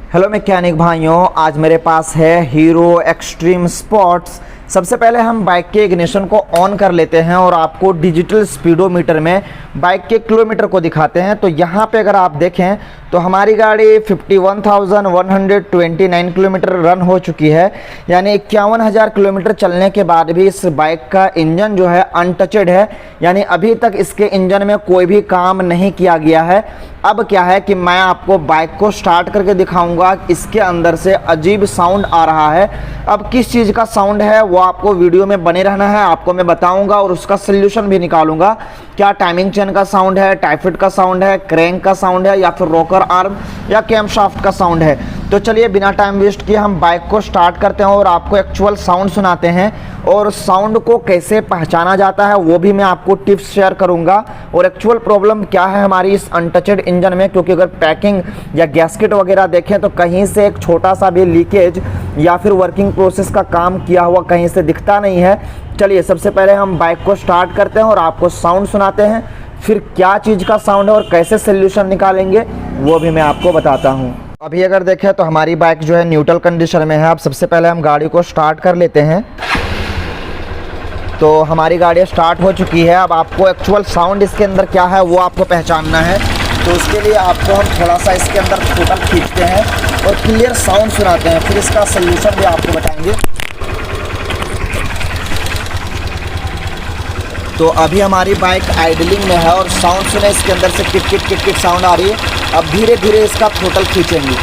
Hello mechanic भाइयों, आज मेरे पास है हीरो एक्सट्रीम स्पोर्ट्स। सबसे पहले हम बाइक के इग्निशन को ऑन कर लेते हैं और आपको डिजिटल स्पीडोमीटर में बाइक के किलोमीटर को दिखाते हैं। तो यहाँ पे अगर आप देखें तो हमारी गाड़ी 51,129 किलोमीटर रन हो चुकी है, यानी 51,000 किलोमीटर चलने के बाद भी इस बाइक का इंजन जो है अनटचड है, यानी अभी तक इसके इंजन में कोई भी काम नहीं किया गया है। अब क्या है कि मैं आपको बाइक को स्टार्ट करके दिखाऊंगा, इसके अंदर से अजीब साउंड आ रहा है। अब किस चीज़ का साउंड है वो आपको वीडियो में बने रहना है, आपको मैं बताऊंगा और उसका सल्यूशन भी निकालूंगा। क्या टाइमिंग चेन का साउंड है, टाइफिट का साउंड है, क्रैंक का साउंड है, या फिर रॉकर आर्म या कैमशाफ्ट का साउंड है। तो चलिए बिना टाइम वेस्ट किए हम बाइक को स्टार्ट करते हैं और आपको एक्चुअल साउंड सुनाते हैं, और साउंड को कैसे पहचाना जाता है वो भी मैं आपको टिप्स शेयर करूंगा, और एक्चुअल प्रॉब्लम क्या है हमारी इस अनटचड इंजन में। क्योंकि अगर पैकिंग या गैस्केट वगैरह देखें तो कहीं से एक छोटा सा भी लीकेज या फिर वर्किंग प्रोसेस का काम किया हुआ कहीं से दिखता नहीं है। चलिए सबसे पहले हम बाइक को स्टार्ट करते हैं और आपको साउंड सुनाते हैं, फिर क्या चीज़ का साउंड है और कैसे सोल्यूशन निकालेंगे वो भी मैं आपको बताता हूँ। अभी अगर देखें तो हमारी बाइक जो है न्यूट्रल कंडीशन में है। अब सबसे पहले हम गाड़ी को स्टार्ट कर लेते हैं। तो हमारी गाड़ी स्टार्ट हो चुकी है। अब आपको एक्चुअल साउंड इसके अंदर क्या है वो आपको पहचानना है। तो उसके लिए आपको हम थोड़ा सा इसके अंदर टोटल खींचते हैं और क्लियर साउंड सुनाते हैं, फिर इसका सल्यूशन भी आपको बताएंगे। तो अभी हमारी बाइक आइडलिंग में है और साउंड सुने, इसके अंदर से किट किट किट किट साउंड आ रही है। अब धीरे धीरे इसका थ्रोटल खींचेंगे।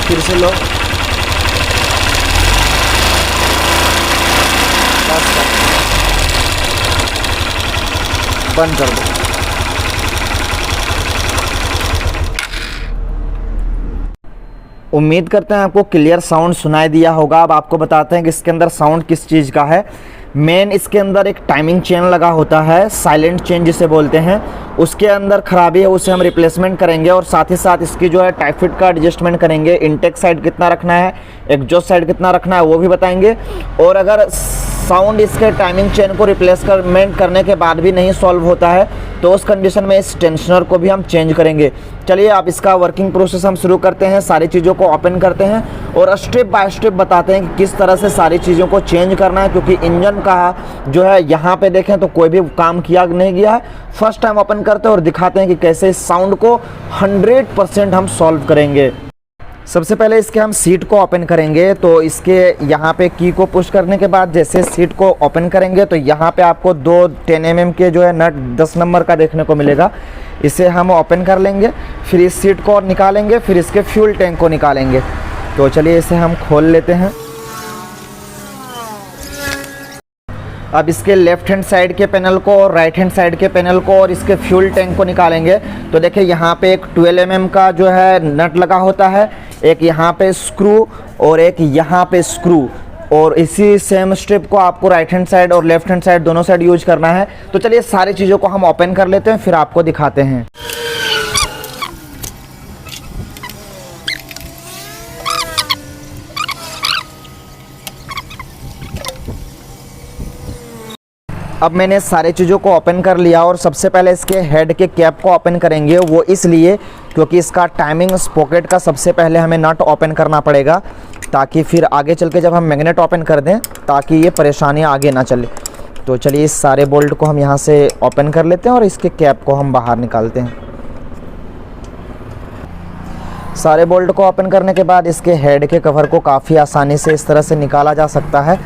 फिर से लो, बंद कर दो। उम्मीद करते हैं आपको क्लियर साउंड सुनाई दिया होगा। अब आपको बताते हैं कि इसके अंदर साउंड किस चीज़ का है। मेन इसके अंदर एक टाइमिंग चेन लगा होता है, साइलेंट चेन जिसे बोलते हैं, उसके अंदर खराबी है, उसे हम रिप्लेसमेंट करेंगे। और साथ ही साथ इसकी जो है टाइफिट का एडजस्टमेंट करेंगे। इनटेक साइड कितना रखना है, एग्जॉस्ट साइड कितना रखना है वो भी बताएंगे। और अगर साउंड इसके टाइमिंग चेन को रिप्लेसमेंट करने के बाद भी नहीं सॉल्व होता है तो उस कंडीशन में इस टेंशनर को भी हम चेंज करेंगे। चलिए अब इसका वर्किंग प्रोसेस हम शुरू करते हैं। सारी चीज़ों को ओपन करते हैं और स्टेप बाय स्टेप बताते हैं कि किस तरह से सारी चीज़ों को चेंज करना है। क्योंकि इंजन का जो है यहाँ पे देखें तो कोई भी काम किया नहीं गया है। फर्स्ट टाइम ओपन करते हैं और दिखाते हैं कि कैसे इस साउंड को 100% हम सॉल्व करेंगे। सबसे पहले इसके हम सीट को ओपन करेंगे। तो इसके यहाँ पे की को पुश करने के बाद जैसे सीट को ओपन करेंगे तो यहाँ पे आपको दो 10 mm के जो है नट 10 नंबर का देखने को मिलेगा। इसे हम ओपन कर लेंगे, फिर इस सीट को निकालेंगे, फिर इसके फ्यूल टैंक को निकालेंगे। तो चलिए इसे हम खोल लेते हैं। अब इसके लेफ्ट हैंड साइड के पैनल को और राइट हैंड साइड के पैनल को और इसके फ्यूल टैंक को निकालेंगे। तो देखिए यहाँ पे एक 12 mm का जो है नट लगा होता है, एक यहाँ पे स्क्रू और एक यहाँ पे स्क्रू, और इसी सेम स्ट्रिप को आपको राइट हैंड साइड और लेफ्ट हैंड साइड दोनों साइड यूज करना है। तो चलिए सारी चीज़ों को हम ओपन कर लेते हैं, फिर आपको दिखाते हैं। अब मैंने सारी चीज़ों को ओपन कर लिया और सबसे पहले इसके हेड के कैप को ओपन करेंगे। वो इसलिए क्योंकि इसका टाइमिंग स्पॉकेट का सबसे पहले हमें नट ओपन करना पड़ेगा, ताकि फिर आगे चल के जब हम मैग्नेट ओपन कर दें ताकि ये परेशानियाँ आगे ना चले। तो चलिए इस सारे बोल्ट को हम यहाँ से ओपन कर लेते हैं और इसके कैप को हम बाहर निकालते हैं। सारे बोल्ट को ओपन करने के बाद इसके हेड के कवर को काफ़ी आसानी से इस तरह से निकाला जा सकता है।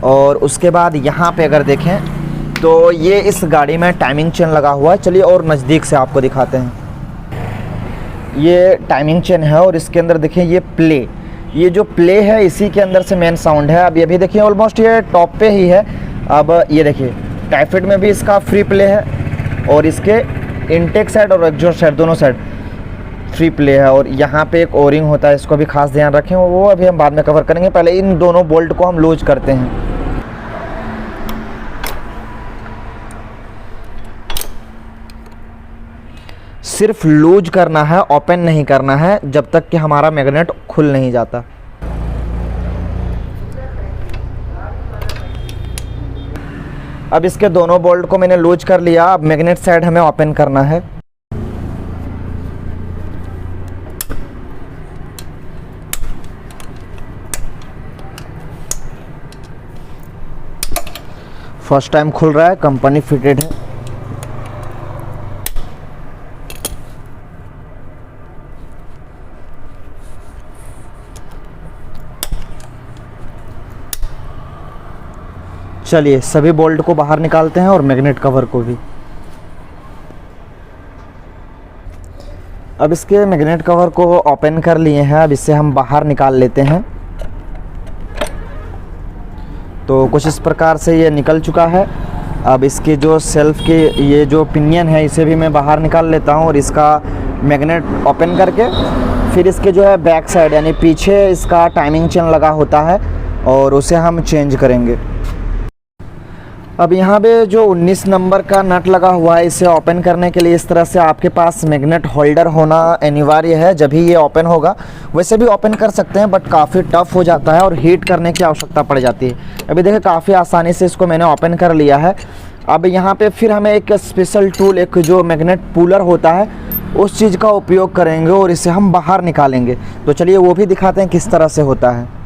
और उसके बाद यहाँ पे अगर देखें तो ये इस गाड़ी में टाइमिंग चेन लगा हुआ है। चलिए और नज़दीक से आपको दिखाते हैं। ये टाइमिंग चेन है और इसके अंदर देखिए ये प्ले, ये जो प्ले है इसी के अंदर से मेन साउंड है। अब ये भी देखिए ऑलमोस्ट ये टॉप पे ही है। अब ये देखिए टाइफिट में भी इसका फ्री प्ले है और इसके इनटेक साइड और एग्जॉस्ट साइड दोनों साइड फ्री प्ले है। और यहाँ पे एक ओरिंग होता है, इसको भी खास ध्यान रखें, वो अभी हम बाद में कवर करेंगे। पहले इन दोनों बोल्ट को हम लूज करते हैं। सिर्फ लूज करना है, ओपन नहीं करना है जब तक कि हमारा मैग्नेट खुल नहीं जाता। अब इसके दोनों बोल्ट को मैंने लूज कर लिया। अब मैग्नेट साइड हमें ओपन करना है। फर्स्ट टाइम खुल रहा है, कंपनी फिटेड है। चलिए सभी बोल्ट को बाहर निकालते हैं और मैग्नेट कवर को भी। अब इसके मैग्नेट कवर को ओपन कर लिए हैं। अब इसे हम बाहर निकाल लेते हैं। तो कुछ इस प्रकार से ये निकल चुका है। अब इसके जो सेल्फ के ये जो पिनियन है इसे भी मैं बाहर निकाल लेता हूँ और इसका मैग्नेट ओपन करके फिर इसके जो है बैक साइड यानी पीछे इसका टाइमिंग चेन लगा होता है और उसे हम चेंज करेंगे। अब यहाँ पे जो 19 नंबर का नट लगा हुआ है इसे ओपन करने के लिए इस तरह से आपके पास मैग्नेट होल्डर होना अनिवार्य है, जब ही ये ओपन होगा। वैसे भी ओपन कर सकते हैं बट काफ़ी टफ हो जाता है और हीट करने की आवश्यकता पड़ जाती है। अभी देखिए काफ़ी आसानी से इसको मैंने ओपन कर लिया है। अब यहाँ पे फिर हमें एक स्पेशल टूल, एक जो मैग्नेट पुलर होता है उस चीज़ का उपयोग करेंगे और इसे हम बाहर निकालेंगे। तो चलिए वो भी दिखाते हैं किस तरह से होता है।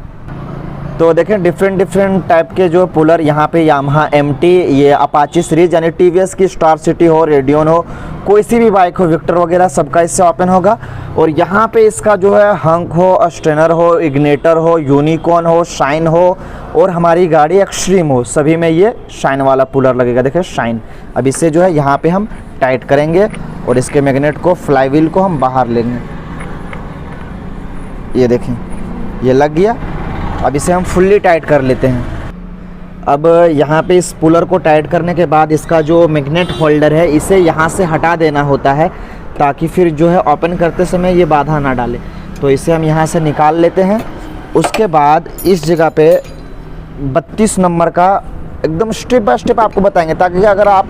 तो देखें डिफरेंट टाइप के जो पुलर यहाँ पे यामाहा MT, ये अपाची सीरीज यानी TVS की स्टार सिटी हो, रेडियन हो, कोई सी भी बाइक हो, विक्टर वगैरह सबका इससे ओपन होगा। और यहाँ पे इसका जो है हंक हो, स्टेनर हो, इग्नेटर हो, यूनिकॉर्न हो, शाइन हो और हमारी गाड़ी एक्सट्रीम हो, सभी में ये शाइन वाला पुलर लगेगा। देखिए शाइन। अब इसे जो है यहाँ पे हम टाइट करेंगे और इसके मैग्नेट को, फ्लाई व्हील को हम बाहर लेंगे। ये देखें ये लग गया। अब इसे हम फुल्ली टाइट कर लेते हैं। अब यहाँ पे इस पुलर को टाइट करने के बाद इसका जो मैग्नेट होल्डर है इसे यहाँ से हटा देना होता है ताकि फिर जो है ओपन करते समय ये बाधा ना डाले। तो इसे हम यहाँ से निकाल लेते हैं। उसके बाद इस जगह पे 32 नंबर का एकदम स्टेप बाय स्टेप आपको बताएंगे ताकि अगर आप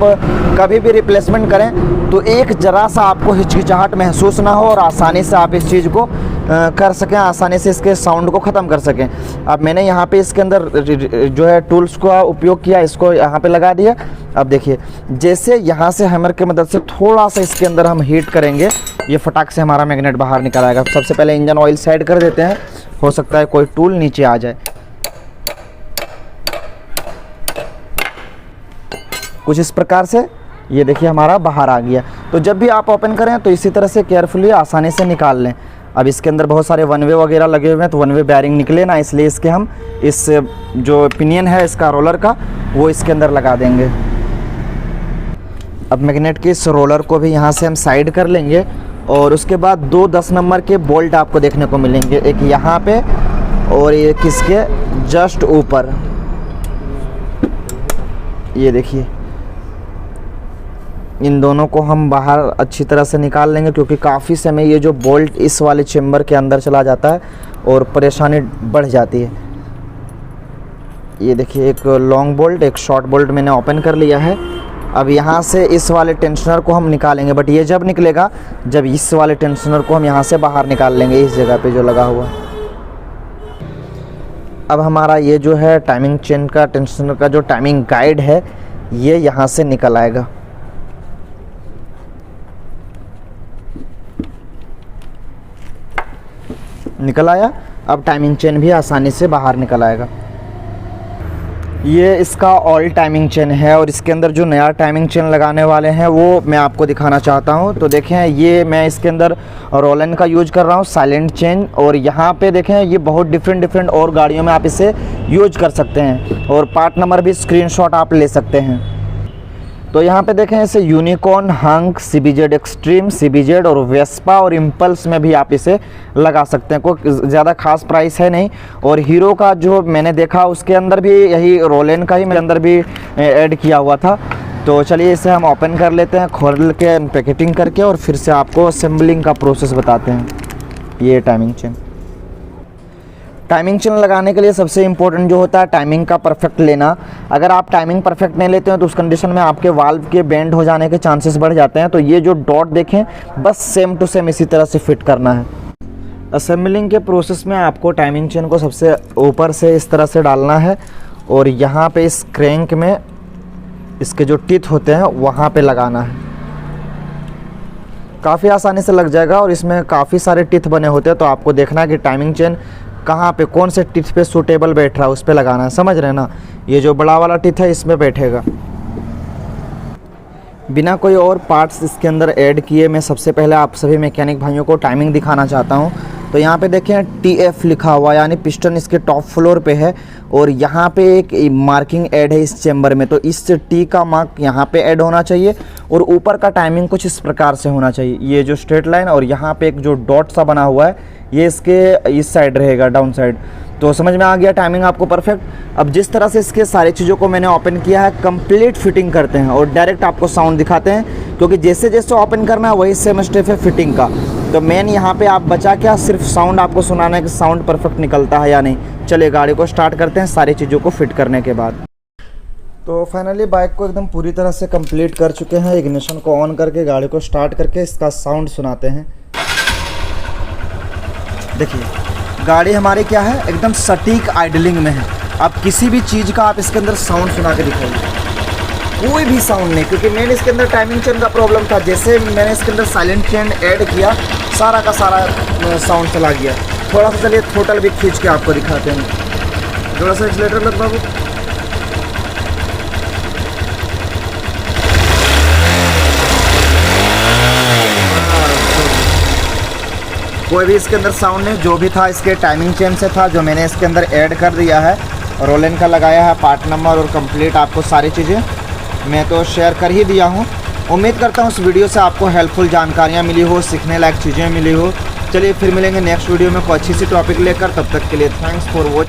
कभी भी रिप्लेसमेंट करें तो एक ज़रा सा आपको हिचकिचाहट महसूस ना हो और आसानी से आप इस चीज़ को कर सकें, आसानी से इसके साउंड को ख़त्म कर सकें। अब मैंने यहाँ पे इसके अंदर जो है टूल्स का उपयोग किया, इसको यहाँ पे लगा दिया। अब देखिए जैसे यहाँ से हैमर की मदद से थोड़ा सा इसके अंदर हम हीट करेंगे, ये फटाक से हमारा मैग्नेट बाहर निकल आएगा। सबसे पहले इंजन ऑयल साइड कर देते हैं, हो सकता है कोई टूल नीचे आ जाए। कुछ इस प्रकार से ये देखिए हमारा बाहर आ गया। तो जब भी आप ओपन करें तो इसी तरह से केयरफुली आसानी से निकाल लें। अब इसके अंदर बहुत सारे वन वे वगैरह लगे हुए हैं तो वन वे बैरिंग निकले ना, इसलिए इसके हम इस जो पिनियन है इसका रोलर का वो इसके अंदर लगा देंगे। अब मैग्नेट के इस रोलर को भी यहाँ से हम साइड कर लेंगे और उसके बाद 2 10 नंबर के बोल्ट आपको देखने को मिलेंगे, एक यहाँ पे और एक इसके जस्ट ऊपर। ये देखिए इन दोनों को हम बाहर अच्छी तरह से निकाल लेंगे क्योंकि काफ़ी समय ये जो बोल्ट इस वाले चेम्बर के अंदर चला जाता है और परेशानी बढ़ जाती है। ये देखिए एक लॉन्ग बोल्ट, एक शॉर्ट बोल्ट मैंने ओपन कर लिया है। अब यहाँ से इस वाले टेंशनर को हम निकालेंगे, बट ये जब निकलेगा जब इस वाले टेंशनर को हम यहाँ से बाहर निकाल लेंगे इस जगह पे जो लगा हुआ। अब हमारा ये जो है टाइमिंग चेन का टेंशनर का जो टाइमिंग गाइड है ये यहाँ से निकल आएगा। निकल आया। अब टाइमिंग चेन भी आसानी से बाहर निकल आएगा। ये इसका ऑल टाइमिंग चेन है और इसके अंदर जो नया टाइमिंग चेन लगाने वाले हैं वो मैं आपको दिखाना चाहता हूँ। तो देखें ये मैं इसके अंदर रोलन का यूज कर रहा हूँ, साइलेंट चेन। और यहाँ पे देखें ये बहुत डिफरेंट और गाड़ियों में आप इसे यूज कर सकते हैं और पार्ट नंबर भी स्क्रीनशॉट आप ले सकते हैं। तो यहाँ पे देखें इसे unicorn, hunk, CBZ extreme, CBZ और वेस्पा और इम्पल्स में भी आप इसे लगा सकते हैं। कोई ज़्यादा खास प्राइस है नहीं। और हीरो का जो मैंने देखा उसके अंदर भी यही रोलेन का ही मेरे अंदर भी ऐड किया हुआ था। तो चलिए इसे हम ओपन कर लेते हैं, खोल के पैकेटिंग करके और फिर से आपको असेंबलिंग का प्रोसेस बताते हैं। ये टाइमिंग चेन टाइमिंग चेन लगाने के लिए सबसे इम्पोर्टेंट जो होता है टाइमिंग का परफेक्ट लेना। अगर आप टाइमिंग परफेक्ट नहीं लेते हो तो उस कंडीशन में आपके वाल्व के बेंड हो जाने के चांसेस बढ़ जाते हैं। तो ये जो डॉट देखें बस सेम टू सेम इसी तरह से फिट करना है। असेंबलिंग के प्रोसेस में आपको टाइमिंग चेन को सबसे ऊपर से इस तरह से डालना है और यहाँ पे इस क्रैंक में इसके जो टीथ होते हैं वहाँ पे लगाना है। काफ़ी आसानी से लग जाएगा और इसमें काफ़ी सारे टीथ बने होते हैं, तो आपको देखना है कि टाइमिंग चेन कहाँ पे कौन से टीथ पे सूटेबल बैठ रहा है उस पे लगाना है। समझ रहे हैं ना, ये जो बड़ा वाला टीथ है इसमें बैठेगा। बिना कोई और पार्ट्स इसके अंदर ऐड किए मैं सबसे पहले आप सभी मैकेनिक भाइयों को टाइमिंग दिखाना चाहता हूँ। तो यहाँ पे देखें TF लिखा हुआ यानी पिस्टन इसके टॉप फ्लोर पे है और यहाँ पे एक मार्किंग ऐड है इस चेंबर में, तो इस T का मार्क यहाँ पे ऐड होना चाहिए और ऊपर का टाइमिंग कुछ इस प्रकार से होना चाहिए। ये जो स्ट्रेट लाइन और यहाँ पे एक जो डॉट सा बना हुआ है ये इसके इस साइड रहेगा, डाउन साइड। तो समझ में आ गया टाइमिंग आपको परफेक्ट। अब जिस तरह से इसके सारी चीज़ों को मैंने ओपन किया है कंप्लीट फिटिंग करते हैं और डायरेक्ट आपको साउंड दिखाते हैं, क्योंकि जैसे जैसे ओपन करना है वही सेम स्टेप है फिटिंग का। तो मेन यहाँ पे आप बचा क्या, सिर्फ साउंड आपको सुनाना है कि साउंड परफेक्ट निकलता है या नहीं। चलिए गाड़ी को स्टार्ट करते हैं सारी चीज़ों को फिट करने के बाद। तो फाइनली बाइक को एकदम पूरी तरह से कंप्लीट कर चुके हैं। इग्निशन को ऑन करके गाड़ी को स्टार्ट करके इसका साउंड सुनाते हैं। देखिए गाड़ी हमारी क्या है, एकदम सटीक आइडलिंग में है। अब किसी भी चीज़ का आप इसके अंदर साउंड सुना के दिखाइए, कोई भी साउंड नहीं, क्योंकि मैंने इसके अंदर टाइमिंग चेन का प्रॉब्लम था। जैसे मैंने इसके अंदर साइलेंट चेन ऐड किया सारा का सारा साउंड चला गया। थोड़ा सा चलिए थ्रोटल भी खींच के आपको दिखाते हैं। थोड़ा सा एक्सीलेटर लग बाबू। कोई भी इसके अंदर साउंड नहीं, जो भी था इसके टाइमिंग चेन से था, जो मैंने इसके अंदर ऐड कर दिया है। रोलिन का लगाया है पार्ट नंबर और कंप्लीट आपको सारी चीज़ें मैं तो शेयर कर ही दिया हूँ। उम्मीद करता हूँ इस वीडियो से आपको हेल्पफुल जानकारियाँ मिली हो, सीखने लायक चीज़ें मिली हो। चलिए फिर मिलेंगे नेक्स्ट वीडियो में कोई अच्छी सी टॉपिक लेकर, तब तक के लिए थैंक्स फॉर वॉचिंग।